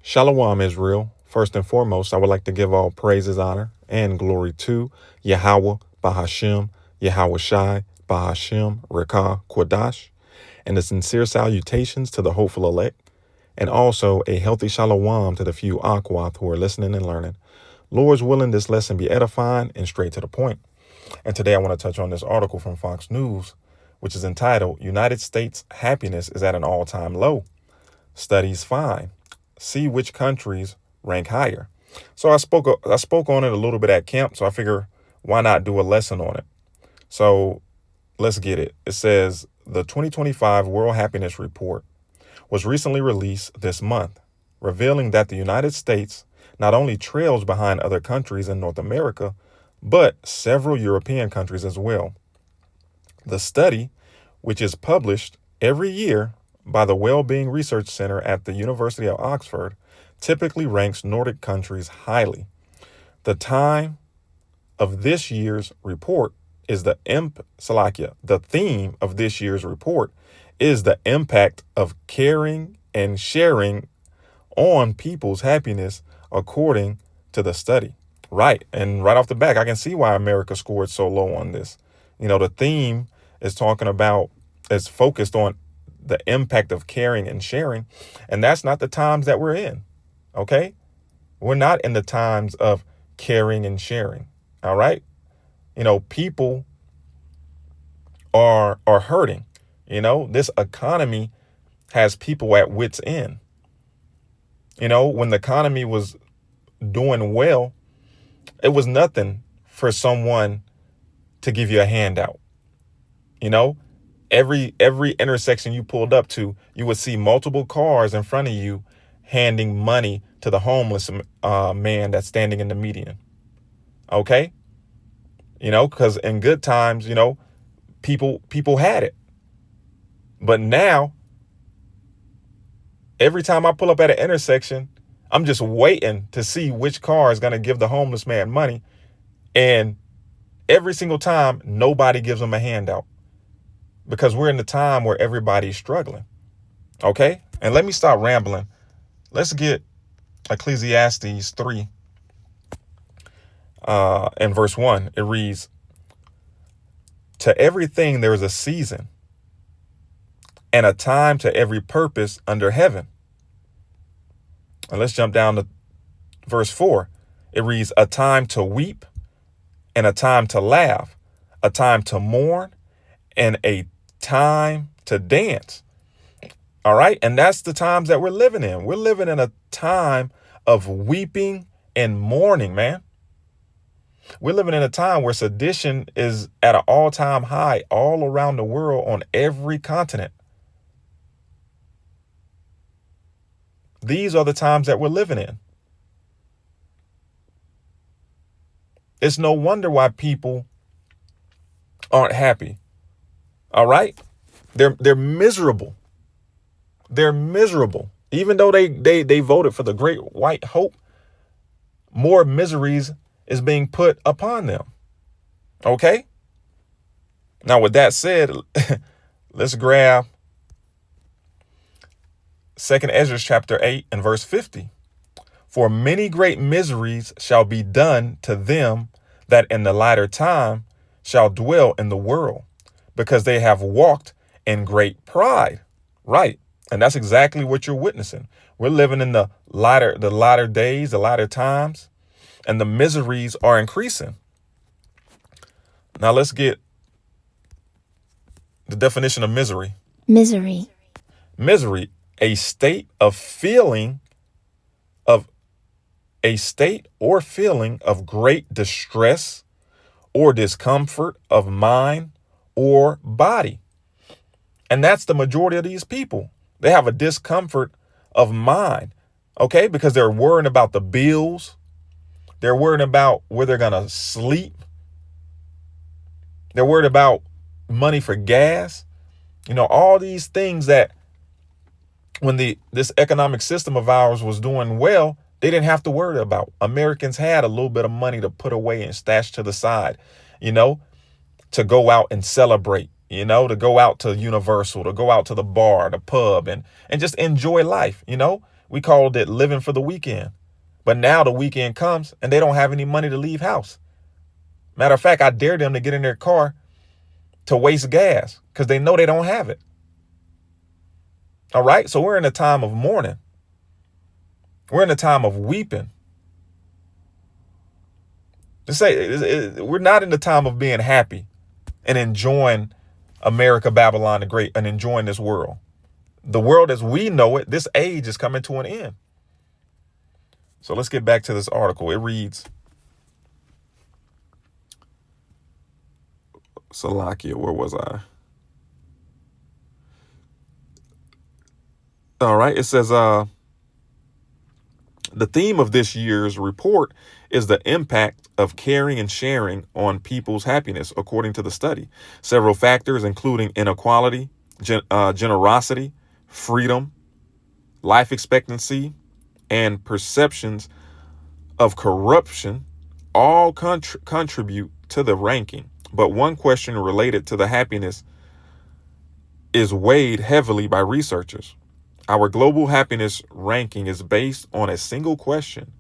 Shalom, Israel. First and foremost, I would like to give all praises, honor, and glory to Yahweh, Bahashem, Yahweh Shai, Bahashem, Rekah, Quadash, and the sincere salutations to the hopeful elect, and also a healthy shalom to the few Akwath who are listening and learning. Lord's willing, this lesson be edifying and straight to the point. And today I want to touch on this article from Fox News, which is entitled, United States Happiness is at an all-time low. Studies find. See which countries rank higher. So I spoke on it a little bit at camp, so I figure why not do a lesson on it. So let's get it. It says the 2025 World Happiness Report was recently released this month, revealing that the United States not only trails behind other countries in North America, but several European countries as well. The study, which is published every year by the Wellbeing Research Center at the University of Oxford, typically ranks Nordic countries highly. The time of this year's report is the theme of this year's report is the impact of caring and sharing on people's happiness according to the study. Right. And right off the back, I can see why America scored so low on this. You know, the theme is focused on the impact of caring and sharing. And that's not the times that we're in. Okay. We're not in the times of caring and sharing. All right. You know, people are hurting. You know, this economy has people at wit's end. You know, when the economy was doing well, it was nothing for someone to give you a handout. You know, every intersection you pulled up to, you would see multiple cars in front of you handing money to the homeless man that's standing in the median. Okay. You know, because in good times, you know, people had it. But now, every time I pull up at an intersection, I'm just waiting to see which car is going to give the homeless man money. And every single time, nobody gives him a handout. Because we're in the time where everybody's struggling. Okay? And let me stop rambling. Let's get Ecclesiastes 3 and verse 1. It reads, to everything there is a season and a time to every purpose under heaven. And let's jump down to verse 4. It reads, a time to weep and a time to laugh, a time to mourn and a time to dance. All right. And that's the times that we're living in. We're living in a time of weeping and mourning, man. We're living in a time where sedition is at an all-time high all around the world on every continent. These are the times that we're living in. It's no wonder why people aren't happy. All right. They're miserable. They're miserable. Even though they voted for the great white hope, more miseries is being put upon them. Okay. Now, with that said, let's grab 2nd Ezra chapter 8 and verse 50. For many great miseries shall be done to them that in the latter time shall dwell in the world, because they have walked in great pride. Right. And that's exactly what you're witnessing. We're living in the latter days, the latter times, and the miseries are increasing. Now let's get the definition of misery. Misery, A state or feeling of great distress or discomfort of mind or body. And that's the majority of these people. They have a discomfort of mind, okay, because they're worrying about the bills. They're worried about where they're going to sleep. They're worried about money for gas. You know, all these things that when this economic system of ours was doing well, they didn't have to worry about. Americans had a little bit of money to put away and stash to the side, you know, to go out and celebrate, you to go out to Universal, to go out to the bar, the pub, and just enjoy life. We called it living for the weekend. But now the weekend comes and they don't have any money to leave house. Matter of fact, I dare them to get in their car to waste gas because they know they don't have it. All right. So we're in a time of mourning. We're in a time of weeping. To say we're not in the time of being happy and enjoying America, Babylon the Great, and enjoying this world. The world as we know it, this age is coming to an end. So let's get back to this article. It reads, Zakar'Yah, where was I? All right. It says, the theme of this year's report is the impact of caring and sharing on people's happiness, according to the study. Several factors, including inequality, generosity, freedom, life expectancy, and perceptions of corruption, all contribute to the ranking. But one question related to the happiness is weighed heavily by researchers. Our global happiness ranking is based on a single question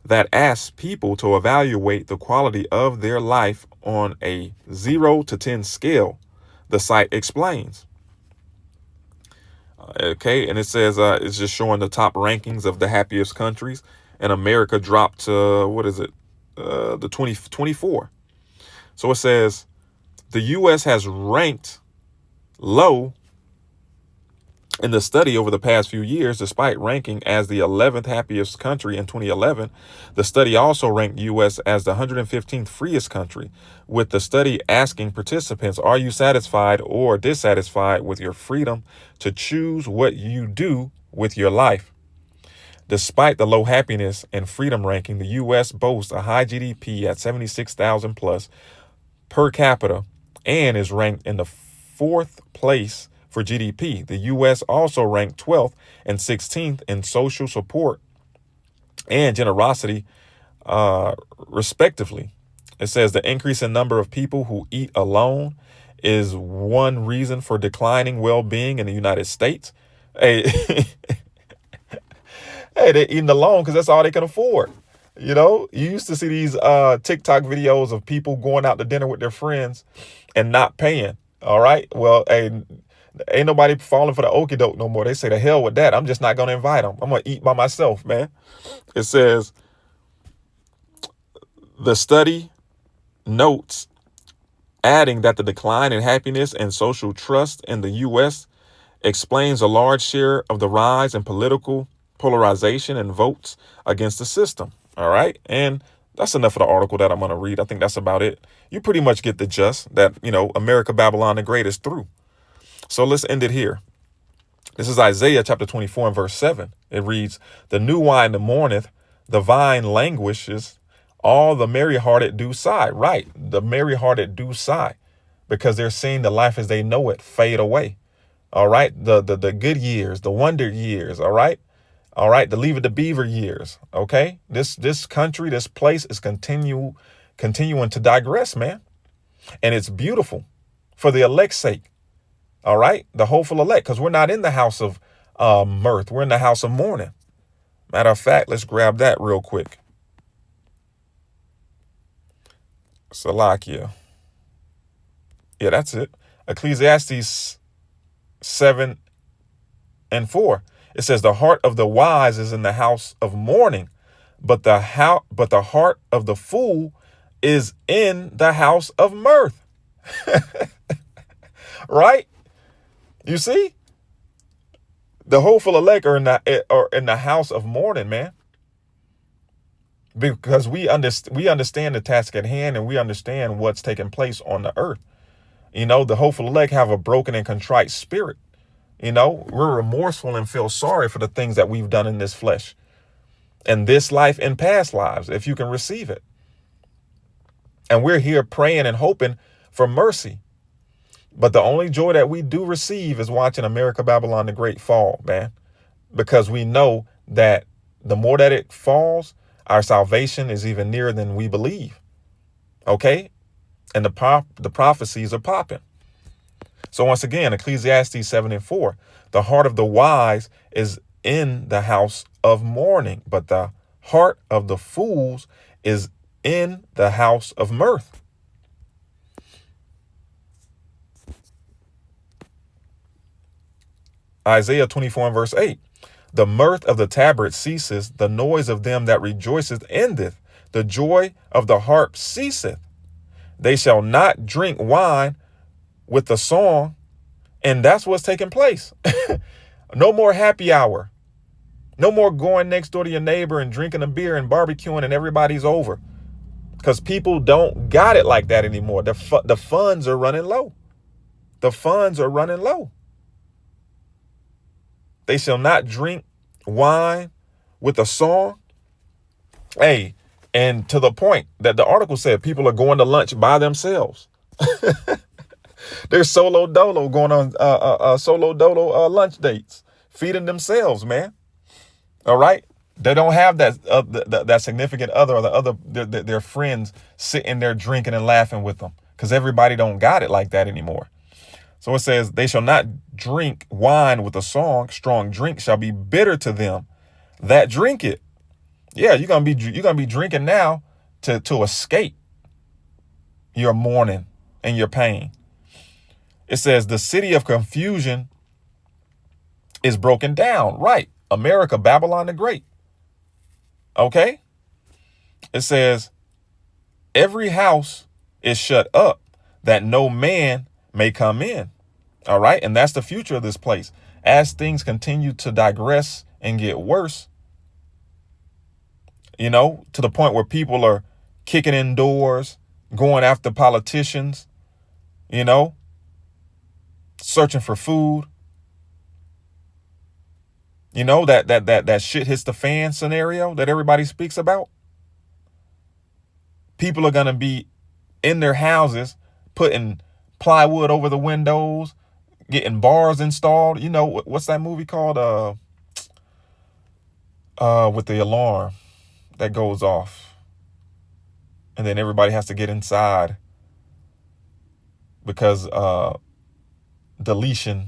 that asks people to evaluate the quality of their life on a 0 to 10 scale, the site explains. Okay, and it says it's just showing the top rankings of the happiest countries, and America dropped to, the 2024. So it says the U.S. has ranked low in the study over the past few years, despite ranking as the 11th happiest country in 2011. The study also ranked U.S. as the 115th freest country, with the study asking participants, are you satisfied or dissatisfied with your freedom to choose what you do with your life? Despite the low happiness and freedom ranking, the U.S. boasts a high GDP at 76,000 plus per capita and is ranked in the 4th place for GDP. The U.S. also ranked 12th and 16th in social support and generosity, respectively. It says the increase in number of people who eat alone is one reason for declining well-being in the United States. Hey, hey, they're eating alone because that's all they can afford. You used to see these TikTok videos of people going out to dinner with their friends and not paying. All right. Well, hey, ain't nobody falling for the okie doke no more. They say, the hell with that. I'm just not going to invite them. I'm going to eat by myself, man. It says the study notes, adding that the decline in happiness and social trust in the U.S. explains a large share of the rise in political polarization and votes against the system. All right. And that's enough of the article that I'm going to read. I think that's about it. You pretty much get the gist that, America, Babylon the Great is through. So let's end it here. This is Isaiah chapter 24 and verse 7. It reads, the new wine mourneth, the vine languishes, all the merry-hearted do sigh. Right. The merry-hearted do sigh because they're seeing the life as they know it fade away. All right. The good years, the wonder years. All right. All right. The Leave It to Beaver years. OK, this country, this place is continuing to digress, man. And it's beautiful for the elect's sake. All right. The hopeful elect, because we're not in the house of mirth. We're in the house of mourning. Matter of fact, let's grab that real quick. Zakar'Yah. Yeah, that's it. Ecclesiastes 7 and 4. It says the heart of the wise is in the house of mourning, but the heart of the fool is in the house of mirth. Right? You see, the hopeful elect are in the house of mourning, man, because we understand the task at hand and we understand what's taking place on the earth. The hopeful elect have a broken and contrite spirit. We're remorseful and feel sorry for the things that we've done in this flesh and this life and past lives, if you can receive it. And we're here praying and hoping for mercy. But the only joy that we do receive is watching America, Babylon the Great fall, man, because we know that the more that it falls, our salvation is even nearer than we believe. OK, and the prophecies are popping. So once again, Ecclesiastes 7 and 4, the heart of the wise is in the house of mourning, but the heart of the fools is in the house of mirth. Isaiah 24 and verse 8. The mirth of the tabret ceases, the noise of them that rejoiceth endeth, the joy of the harp ceaseth. They shall not drink wine with the song. And that's what's taking place. No more happy hour. No more going next door to your neighbor and drinking a beer and barbecuing and everybody's over. Because people don't got it like that anymore. The funds are running low. The funds are running low. They shall not drink wine with a song. Hey, and to the point that the article said people are going to lunch by themselves. They're solo dolo going on solo dolo lunch dates, feeding themselves, man. All right. They don't have that significant other or their friends sitting there drinking and laughing with them, because everybody don't got it like that anymore. So it says, they shall not drink wine with a song. Strong drink shall be bitter to them that drink it. Yeah, you're gonna be drinking now to escape your mourning and your pain. It says the city of confusion is broken down. Right. America, Babylon the Great. Okay. It says every house is shut up that no man may come in. All right. And that's the future of this place. As things continue to digress and get worse, you know, to the point where people are kicking in doors, going after politicians, you know, searching for food. You know, that shit hits the fan scenario that everybody speaks about. People are going to be in their houses, putting plywood over the windows, getting bars installed. You know, what's that movie called? With the alarm that goes off. And then everybody has to get inside because deletion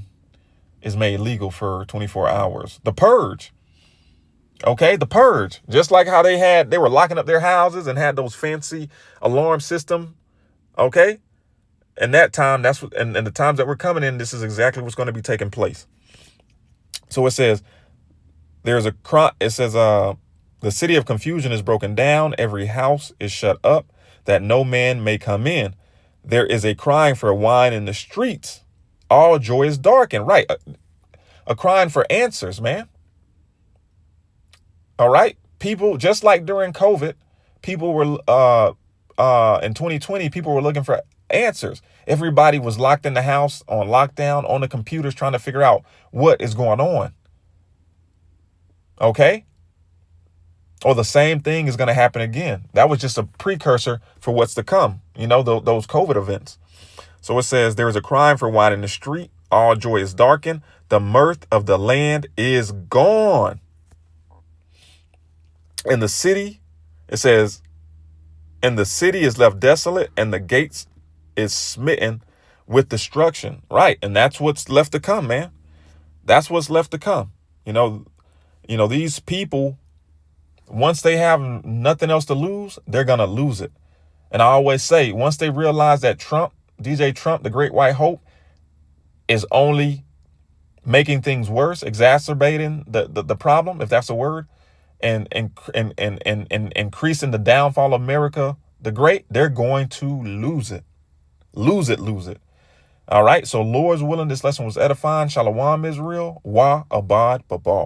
is made legal for 24 hours. The Purge. Okay, the Purge. Just like how they were locking up their houses and had those fancy alarm system. Okay. And that time, that's what, and the times that we're coming in, this is exactly what's going to be taking place. So it says, it says, the city of confusion is broken down. Every house is shut up that no man may come in. There is a crying for wine in the streets. All joy is darkened. Right. A crying for answers, man. All right. People, just like during COVID, people were, in 2020, people were looking for answers. Everybody was locked in the house, on lockdown, on the computers, trying to figure out what is going on. Okay. Or the same thing is going to happen again. That was just a precursor for what's to come. You know, those COVID events. So it says there is a crying for wine in the street. All joy is darkened. The mirth of the land is gone. In the city, it says, and the city is left desolate and the gates is smitten with destruction. Right. And that's what's left to come, man. That's what's left to come. You know, these people, once they have nothing else to lose, they're going to lose it. And I always say, once they realize that DJ Trump, the great white hope, is only making things worse, exacerbating the problem, if that's a word, and increasing the downfall of America the Great, they're going to lose it. Lose it. All right. So Lord's willing, this lesson was edifying. Shalom, Israel. Wa abad babal.